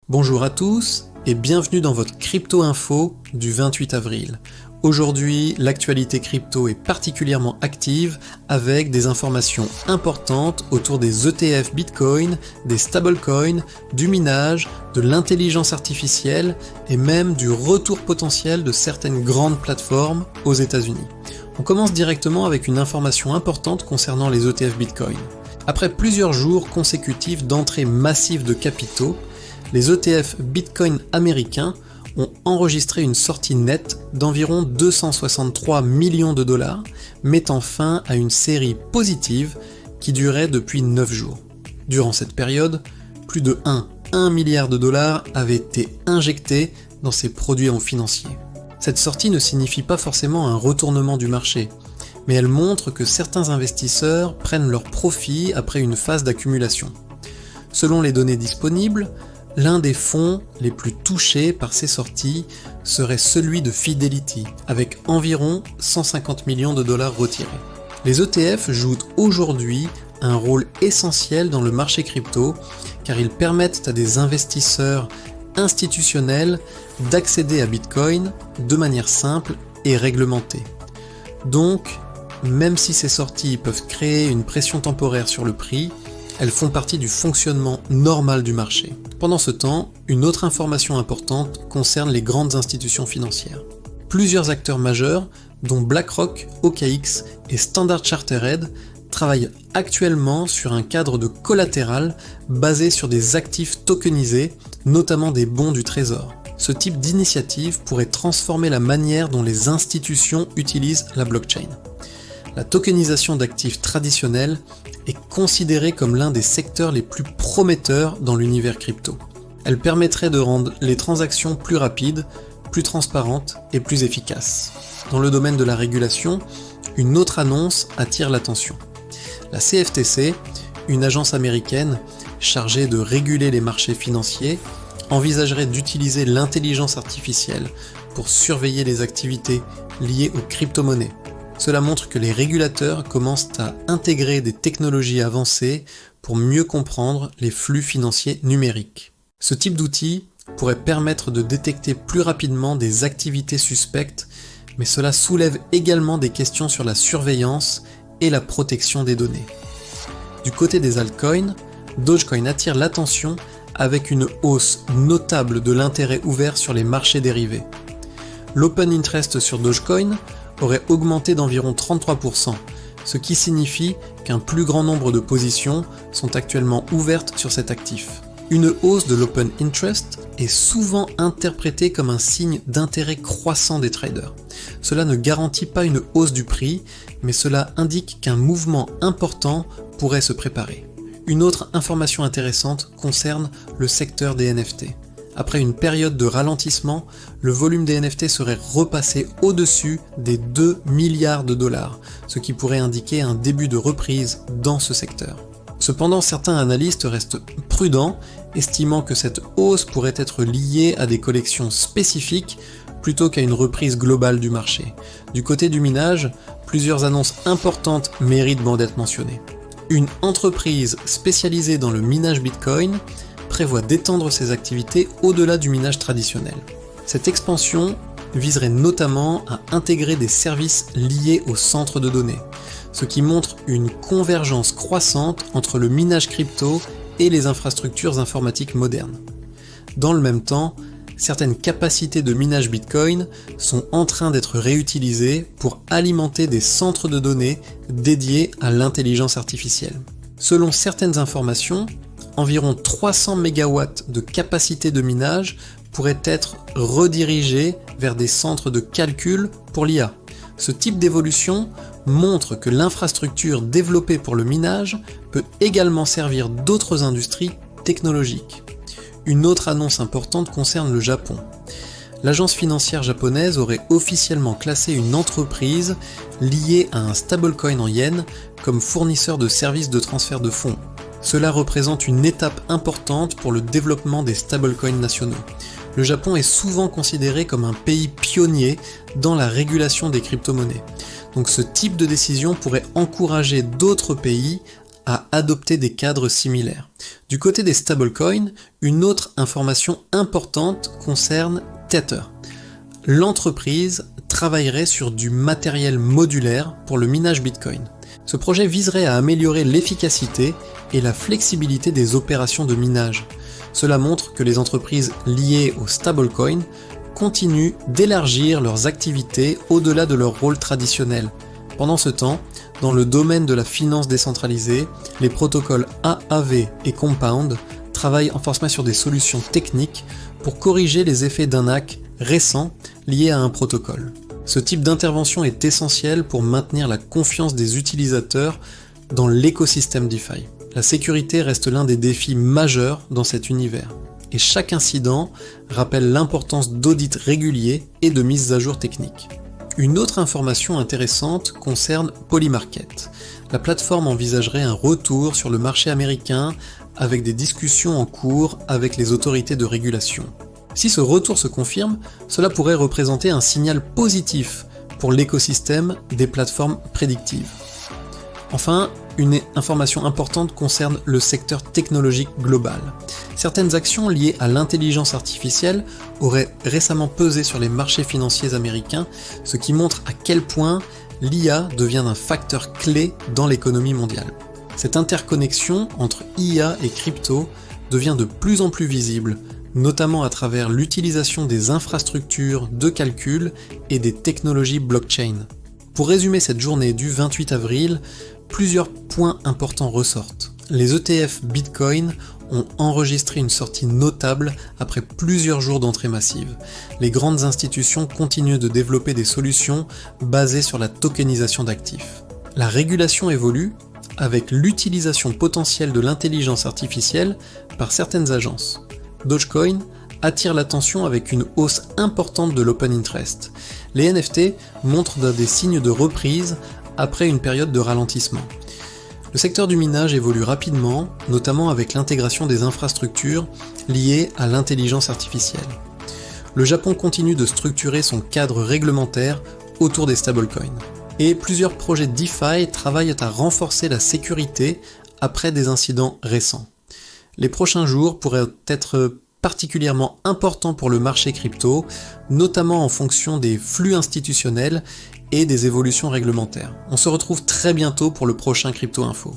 Bonjour à tous et bienvenue dans votre Crypto Info du 28 avril. Aujourd'hui, l'actualité crypto est particulièrement active avec des informations importantes autour des ETF Bitcoin, des stablecoins, du minage, de l'intelligence artificielle et même du retour potentiel de certaines grandes plateformes aux États-Unis. On commence directement avec une information importante concernant les ETF Bitcoin. Après plusieurs jours consécutifs d'entrée massive de capitaux, les ETF Bitcoin américains ont enregistré une sortie nette d'environ 263 millions de dollars, mettant fin à une série positive qui durait depuis 9 jours. Durant cette période, plus de 1 milliard de dollars avaient été injectés dans ces produits financiers. Cette sortie ne signifie pas forcément un retournement du marché, mais elle montre que certains investisseurs prennent leur profit après une phase d'accumulation. Selon les données disponibles, l'un des fonds les plus touchés par ces sorties serait celui de Fidelity, avec environ 150 millions de dollars retirés. Les ETF jouent aujourd'hui un rôle essentiel dans le marché crypto, car ils permettent à des investisseurs institutionnels d'accéder à Bitcoin de manière simple et réglementée. Donc, même si ces sorties peuvent créer une pression temporaire sur le prix, elles font partie du fonctionnement normal du marché. Pendant ce temps, une autre information importante concerne les grandes institutions financières. Plusieurs acteurs majeurs, dont BlackRock, OKX et Standard Chartered, travaillent actuellement sur un cadre de collatéral basé sur des actifs tokenisés, notamment des bons du Trésor. Ce type d'initiative pourrait transformer la manière dont les institutions utilisent la blockchain. La tokenisation d'actifs traditionnels est considérée comme l'un des secteurs les plus prometteurs dans l'univers crypto. Elle permettrait de rendre les transactions plus rapides, plus transparentes et plus efficaces. Dans le domaine de la régulation, une autre annonce attire l'attention. La CFTC, une agence américaine chargée de réguler les marchés financiers, envisagerait d'utiliser l'intelligence artificielle pour surveiller les activités liées aux crypto-monnaies. Cela montre que les régulateurs commencent à intégrer des technologies avancées pour mieux comprendre les flux financiers numériques. Ce type d'outil pourrait permettre de détecter plus rapidement des activités suspectes, mais cela soulève également des questions sur la surveillance et la protection des données. Du côté des altcoins, Dogecoin attire l'attention avec une hausse notable de l'intérêt ouvert sur les marchés dérivés. L'open interest sur Dogecoin aurait augmenté d'environ 33%, ce qui signifie qu'un plus grand nombre de positions sont actuellement ouvertes sur cet actif. Une hausse de l'open interest est souvent interprétée comme un signe d'intérêt croissant des traders. Cela ne garantit pas une hausse du prix, mais cela indique qu'un mouvement important pourrait se préparer. Une autre information intéressante concerne le secteur des NFT. Après une période de ralentissement, le volume des NFT serait repassé au-dessus des 2 milliards de dollars, ce qui pourrait indiquer un début de reprise dans ce secteur. Cependant, certains analystes restent prudents, estimant que cette hausse pourrait être liée à des collections spécifiques plutôt qu'à une reprise globale du marché. Du côté du minage, plusieurs annonces importantes méritent d'être mentionnées. Une entreprise spécialisée dans le minage Bitcoin prévoit d'étendre ses activités au-delà du minage traditionnel. Cette expansion viserait notamment à intégrer des services liés aux centres de données, ce qui montre une convergence croissante entre le minage crypto et les infrastructures informatiques modernes. Dans le même temps, certaines capacités de minage Bitcoin sont en train d'être réutilisées pour alimenter des centres de données dédiés à l'intelligence artificielle. Selon certaines informations, environ 300 MW de capacité de minage pourraient être redirigés vers des centres de calcul pour l'IA. Ce type d'évolution montre que l'infrastructure développée pour le minage peut également servir d'autres industries technologiques. Une autre annonce importante concerne le Japon. L'agence financière japonaise aurait officiellement classé une entreprise liée à un stablecoin en yens comme fournisseur de services de transfert de fonds. Cela représente une étape importante pour le développement des stablecoins nationaux. Le Japon est souvent considéré comme un pays pionnier dans la régulation des crypto-monnaies. Donc ce type de décision pourrait encourager d'autres pays à adopter des cadres similaires. Du côté des stablecoins, une autre information importante concerne Tether. L'entreprise travaillerait sur du matériel modulaire pour le minage Bitcoin. Ce projet viserait à améliorer l'efficacité et la flexibilité des opérations de minage. Cela montre que les entreprises liées au stablecoin continuent d'élargir leurs activités au-delà de leur rôle traditionnel. Pendant ce temps, dans le domaine de la finance décentralisée, les protocoles AAV et Compound travaillent en force main sur des solutions techniques pour corriger les effets d'un hack récent lié à un protocole. Ce type d'intervention est essentiel pour maintenir la confiance des utilisateurs dans l'écosystème DeFi. La sécurité reste l'un des défis majeurs dans cet univers, et chaque incident rappelle l'importance d'audits réguliers et de mises à jour techniques. Une autre information intéressante concerne Polymarket. La plateforme envisagerait un retour sur le marché américain avec des discussions en cours avec les autorités de régulation. Si ce retour se confirme, cela pourrait représenter un signal positif pour l'écosystème des plateformes prédictives. Enfin, une information importante concerne le secteur technologique global. Certaines actions liées à l'intelligence artificielle auraient récemment pesé sur les marchés financiers américains, ce qui montre à quel point l'IA devient un facteur clé dans l'économie mondiale. Cette interconnexion entre IA et crypto devient de plus en plus visible, notamment à travers l'utilisation des infrastructures de calcul et des technologies blockchain. Pour résumer cette journée du 28 avril, plusieurs points importants ressortent. Les ETF Bitcoin ont enregistré une sortie notable après plusieurs jours d'entrée massive. Les grandes institutions continuent de développer des solutions basées sur la tokenisation d'actifs. La régulation évolue avec l'utilisation potentielle de l'intelligence artificielle par certaines agences. Dogecoin attire l'attention avec une hausse importante de l'open interest. Les NFT montrent des signes de reprise après une période de ralentissement. Le secteur du minage évolue rapidement, notamment avec l'intégration des infrastructures liées à l'intelligence artificielle. Le Japon continue de structurer son cadre réglementaire autour des stablecoins. Et plusieurs projets DeFi travaillent à renforcer la sécurité après des incidents récents. Les prochains jours pourraient être particulièrement importants pour le marché crypto, notamment en fonction des flux institutionnels et des évolutions réglementaires. On se retrouve très bientôt pour le prochain Crypto Info.